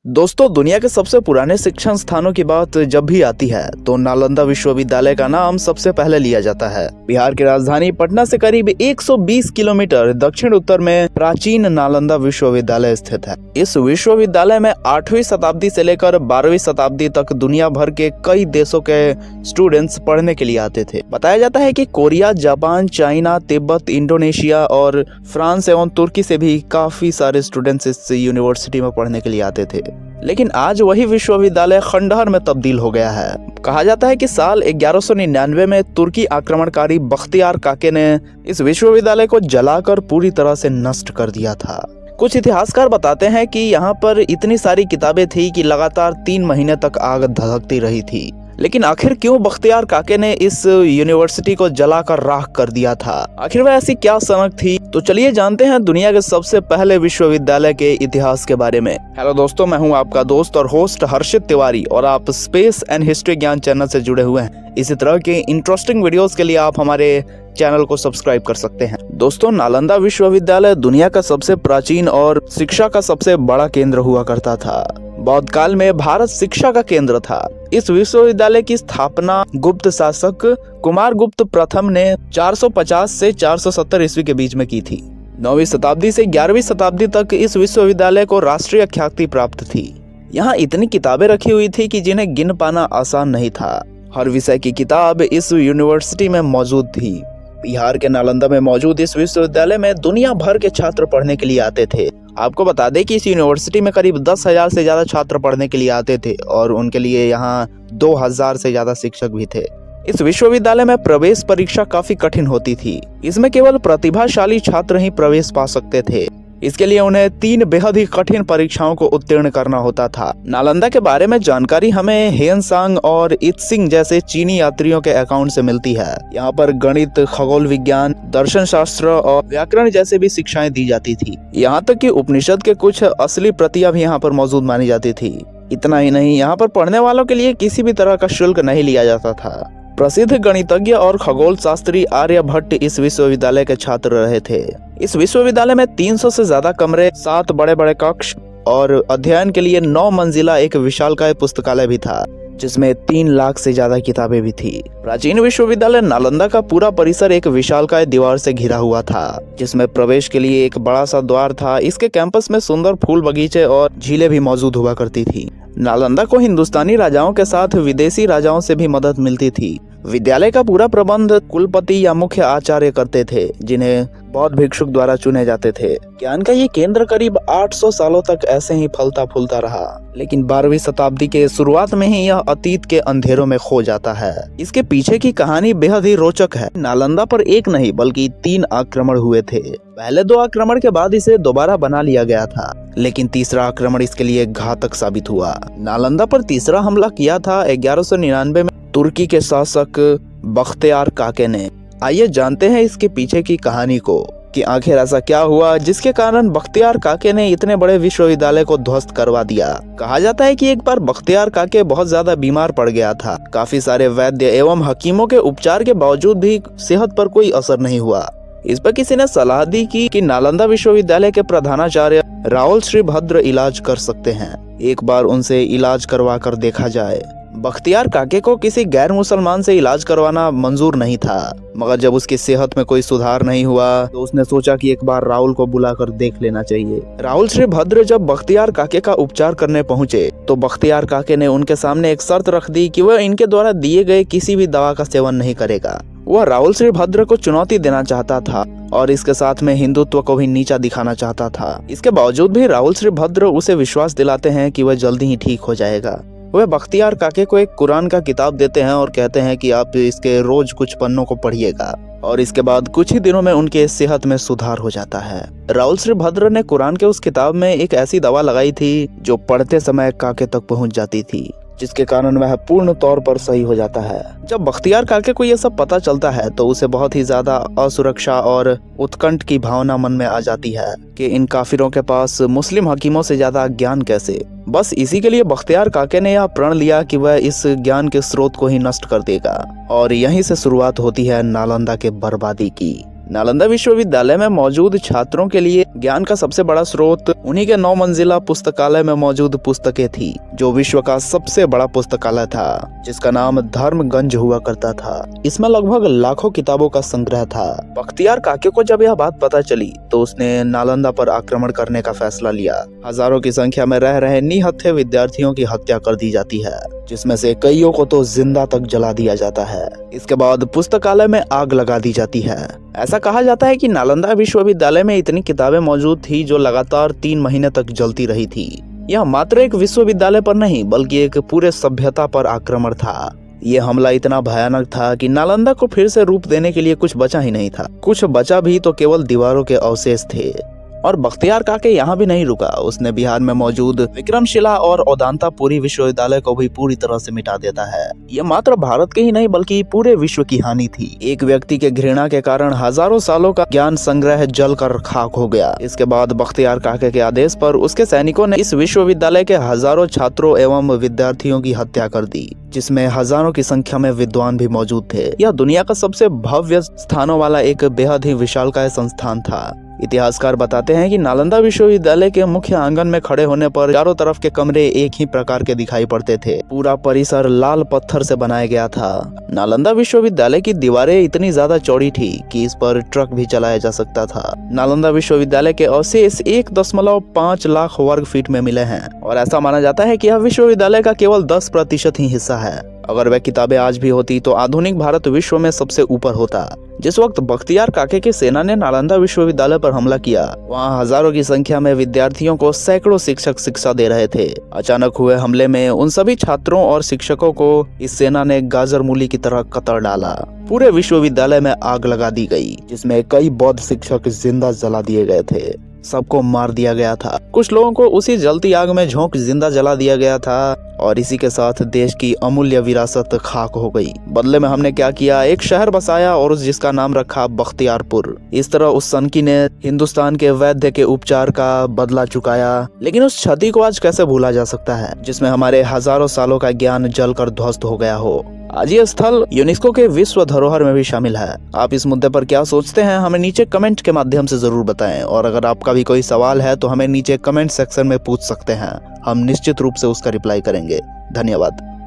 दोस्तों, दुनिया के सबसे पुराने शिक्षण स्थानों की बात जब भी आती है तो नालंदा विश्वविद्यालय का नाम सबसे पहले लिया जाता है। बिहार की राजधानी पटना से करीब 120 किलोमीटर दक्षिण उत्तर में प्राचीन नालंदा विश्वविद्यालय स्थित है। इस विश्वविद्यालय में 8वीं शताब्दी से लेकर 12वीं शताब्दी तक दुनिया भर के कई देशों के स्टूडेंट्स पढ़ने के लिए आते थे। बताया जाता है कि Korea, Japan, China, Tibet, Indonesia और फ्रांस एवं तुर्की से भी काफी सारे स्टूडेंट्स इस यूनिवर्सिटी में पढ़ने के लिए आते थे। लेकिन आज वही विश्वविद्यालय खंडहर में तब्दील हो गया है। कहा जाता है कि साल 1199 में तुर्की आक्रमणकारी बख्तियार काके ने इस विश्वविद्यालय को जलाकर पूरी तरह से नष्ट कर दिया था। कुछ इतिहासकार बताते हैं कि यहाँ पर इतनी सारी किताबें थी कि लगातार 3 महीने तक आग धधकती रही थी। लेकिन आखिर क्यों बख्तियार काके ने इस यूनिवर्सिटी को जलाकर राख कर दिया था? आखिर वह ऐसी क्या सनक थी? तो चलिए जानते हैं दुनिया के सबसे पहले विश्वविद्यालय के इतिहास के बारे में। हेलो दोस्तों, मैं हूं आपका दोस्त और होस्ट हर्षित तिवारी और आप स्पेस एंड हिस्ट्री ज्ञान चैनल से जुड़े हुए हैं। इसी तरह के इंटरेस्टिंग वीडियोस के लिए आप हमारे चैनल को सब्सक्राइब कर सकते हैं। दोस्तों, नालंदा विश्वविद्यालय दुनिया का सबसे प्राचीन और शिक्षा का सबसे बड़ा केंद्र हुआ करता था। बौद्ध काल में भारत शिक्षा का केंद्र था। इस विश्वविद्यालय की स्थापना गुप्त शासक कुमारगुप्त प्रथम ने 450 से 470 ईस्वी के बीच में की थी। 9वीं शताब्दी से 11वीं शताब्दी तक इस विश्वविद्यालय को राष्ट्रीय ख्याति प्राप्त थी। यहाँ इतनी किताबें रखी हुई थी कि जिन्हें गिन पाना आसान नहीं था। हर विषय की किताब इस यूनिवर्सिटी में मौजूद थी। बिहार के नालंदा में मौजूद इस विश्वविद्यालय में दुनिया भर के छात्र पढ़ने के लिए आते थे। आपको बता दें कि इस यूनिवर्सिटी में करीब 10,000 से ज्यादा छात्र पढ़ने के लिए आते थे और उनके लिए यहाँ 2,000 से ज्यादा शिक्षक भी थे। इस विश्वविद्यालय में प्रवेश परीक्षा काफी कठिन होती थी। इसमें केवल प्रतिभाशाली छात्र ही प्रवेश पा सकते थे। इसके लिए उन्हें 3 बेहद ही कठिन परीक्षाओं को उत्तीर्ण करना होता था। नालंदा के बारे में जानकारी हमें हेनसांग और इत्सिंग जैसे चीनी यात्रियों के अकाउंट से मिलती है। यहाँ पर गणित, खगोल विज्ञान, दर्शन शास्त्र और व्याकरण जैसे भी शिक्षाएं दी जाती थी। यहाँ तक कि उपनिषद के कुछ असली प्रतियां भी यहाँ पर मौजूद मानी जाती थी। इतना ही नहीं, यहाँ पर पढ़ने वालों के लिए किसी भी तरह का शुल्क नहीं लिया जाता था। प्रसिद्ध गणितज्ञ और खगोल शास्त्री आर्यभट्ट इस विश्वविद्यालय के छात्र रहे थे। इस विश्वविद्यालय में 300 से ज्यादा कमरे, 7 बड़े बड़े कक्ष और अध्ययन के लिए 9 मंजिला एक विशालकाय पुस्तकालय भी था, जिसमें 3 लाख से ज्यादा किताबें भी थी। प्राचीन विश्वविद्यालय नालंदा का पूरा परिसर एक विशालकाय दीवार से घिरा हुआ था, जिसमें प्रवेश के लिए एक बड़ा सा द्वार था। इसके कैंपस में सुंदर फूल बगीचे और झीलें भी मौजूद हुआ करती थी। नालंदा को हिंदुस्तानी राजाओं के साथ विदेशी राजाओं से भी मदद मिलती थी। विद्यालय का पूरा प्रबंध कुलपति या मुख्य आचार्य करते थे, जिन्हें बौद्ध भिक्षुक द्वारा चुने जाते थे। ज्ञान का ये केंद्र करीब 800 सालों तक ऐसे ही फलता फूलता रहा, लेकिन 12वीं शताब्दी के शुरुआत में ही यह अतीत के अंधेरों में खो जाता है। इसके पीछे की कहानी बेहद ही रोचक है। नालंदा पर एक नहीं बल्कि 3 आक्रमण हुए थे। पहले 2 आक्रमण के बाद इसे दोबारा बना लिया गया था, लेकिन तीसरा आक्रमण इसके लिए घातक साबित हुआ। नालंदा पर तीसरा हमला किया था 1199 में तुर्की के शासक बख्तियार काके ने। आइए जानते हैं इसके पीछे की कहानी को कि आखिर ऐसा क्या हुआ जिसके कारण बख्तियार काके ने इतने बड़े विश्वविद्यालय को ध्वस्त करवा दिया। कहा जाता है कि एक बार बख्तियार काके बहुत ज्यादा बीमार पड़ गया था। काफी सारे वैद्य एवं हकीमों के उपचार के बावजूद भी सेहत पर कोई असर नहीं हुआ। इस पर किसी ने सलाह दी कि नालंदा विश्वविद्यालय के प्रधानाचार्य राहुल श्रीभद्र इलाज कर सकते हैं। एक बार उनसे इलाज करवा कर देखा जाए। बख्तियार काके को किसी गैर मुसलमान से इलाज करवाना मंजूर नहीं था, मगर जब उसकी सेहत में कोई सुधार नहीं हुआ तो उसने सोचा कि एक बार राहुल को बुलाकर देख लेना चाहिए। राहुल श्रीभद्र जब बख्तियार काके का उपचार करने पहुंचे तो बख्तियार काके ने उनके सामने एक शर्त रख दी कि वह इनके द्वारा दिए गए किसी भी दवा का सेवन नहीं करेगा। वह राहुल श्रीभद्र को चुनौती देना चाहता था और इसके साथ में हिंदुत्व को भी नीचा दिखाना चाहता था। इसके बावजूद भी राहुल श्रीभद्र उसे विश्वास दिलाते हैं कि वह जल्दी ही ठीक हो जाएगा। वह बख्तियार काके को एक कुरान का किताब देते हैं और कहते हैं कि आप इसके रोज कुछ पन्नों को पढ़िएगा, और इसके बाद कुछ ही दिनों में उनके सेहत में सुधार हो जाता है। राहुल श्रीभद्र ने कुरान के उस किताब में एक ऐसी दवा लगाई थी जो पढ़ते समय काके तक पहुंच जाती थी, जिसके कारण वह पूर्ण तौर पर सही हो जाता है। जब बख्तियार काके को यह सब पता चलता है तो उसे बहुत ही ज्यादा असुरक्षा और उत्कंठ की भावना मन में आ जाती है कि इन काफिरों के पास मुस्लिम हकीमों से ज्यादा ज्ञान कैसे। बस इसी के लिए बख्तियार काके ने यह प्रण लिया कि वह इस ज्ञान के स्रोत को ही नष्ट कर देगा, और यहीं से शुरुआत होती है नालंदा के बर्बादी की। नालंदा विश्वविद्यालय में मौजूद छात्रों के लिए ज्ञान का सबसे बड़ा स्रोत उन्हीं के 9 मंजिला पुस्तकालय में मौजूद पुस्तकें थी, जो विश्व का सबसे बड़ा पुस्तकालय था, जिसका नाम धर्मगंज हुआ करता था। इसमें लगभग लाखों किताबों का संग्रह था। बख्तियार काके को जब यह बात पता चली तो उसने नालंदा पर आक्रमण करने का फैसला लिया। हजारों की संख्या में रह रहे निहत्थे विद्यार्थियों की हत्या कर दी जाती है, जिसमें से कईयों को तो जिंदा तक जला दिया जाता है। इसके बाद पुस्तकालय में आग लगा दी जाती है। ऐसा कहा जाता है कि नालंदा विश्वविद्यालय में इतनी किताबें मौजूद थी जो लगातार 3 महीने तक जलती रही थी। यह मात्र एक विश्वविद्यालय पर नहीं बल्कि एक पूरे सभ्यता पर आक्रमण था। ये हमला इतना भयानक था कि नालंदा को फिर से रूप देने के लिए कुछ बचा ही नहीं था। कुछ बचा भी तो केवल दीवारों के अवशेष थे। और बख्तियार काके यहाँ भी नहीं रुका। उसने बिहार में मौजूद विक्रमशिला और औदांतापुरी विश्वविद्यालय को भी पूरी तरह से मिटा देता है। ये मात्र भारत के ही नहीं बल्कि पूरे विश्व की हानि थी। एक व्यक्ति के घृणा के कारण हजारों सालों का ज्ञान संग्रह जलकर खाक हो गया। इसके बाद बख्तियार काके के आदेश पर उसके सैनिकों ने इस विश्वविद्यालय के हजारों छात्रों एवं विद्यार्थियों की हत्या कर दी, जिसमें हजारों की संख्या में विद्वान भी मौजूद थे। यह दुनिया का सबसे भव्य स्थानों वाला एक बेहद ही विशालकाय संस्थान था। इतिहासकार बताते हैं कि नालंदा विश्वविद्यालय के मुख्य आंगन में खड़े होने पर चारों तरफ के कमरे एक ही प्रकार के दिखाई पड़ते थे। पूरा परिसर लाल पत्थर से बनाया गया था। नालंदा विश्वविद्यालय की दीवारें इतनी ज्यादा चौड़ी थी कि इस पर ट्रक भी चलाया जा सकता था। नालंदा विश्वविद्यालय के अवशेष 1.5 लाख वर्ग फीट में मिले हैं और ऐसा माना जाता है कि यह विश्वविद्यालय का केवल 10% ही हिस्सा है। अगर वह किताबें आज भी होती तो आधुनिक भारत विश्व में सबसे ऊपर होता। जिस वक्त बख्तियार काके की सेना ने नालंदा विश्वविद्यालय पर हमला किया, वहां हजारों की संख्या में विद्यार्थियों को सैकड़ों शिक्षक शिक्षा दे रहे थे। अचानक हुए हमले में उन सभी छात्रों और शिक्षकों को इस सेना ने गाजर मूली की तरह कतर डाला। पूरे विश्वविद्यालय में आग लगा दी गई, जिसमें कई बौद्ध शिक्षक जिंदा जला दिए गए थे। सबको मार दिया गया था। कुछ लोगों को उसी जलती आग में झोंक जिंदा जला दिया गया था और इसी के साथ देश की अमूल्य विरासत खाक हो गई। बदले में हमने क्या किया, एक शहर बसाया और जिसका नाम रखा बख्तियारपुर। इस तरह उस सनकी ने हिंदुस्तान के वैद्य के उपचार का बदला चुकाया। लेकिन उस क्षति को आज कैसे भूला जा सकता है जिसमें हमारे हजारों सालों का ज्ञान जलकर ध्वस्त हो गया हो। आज ये स्थल यूनेस्को के विश्व धरोहर में भी शामिल है। आप इस मुद्दे पर क्या सोचते हैं, हमें नीचे कमेंट के माध्यम से जरूर बताएं। और अगर आपका भी कोई सवाल है तो हमें नीचे कमेंट सेक्शन में पूछ सकते हैं। हम निश्चित रूप से उसका रिप्लाई करेंगे। धन्यवाद।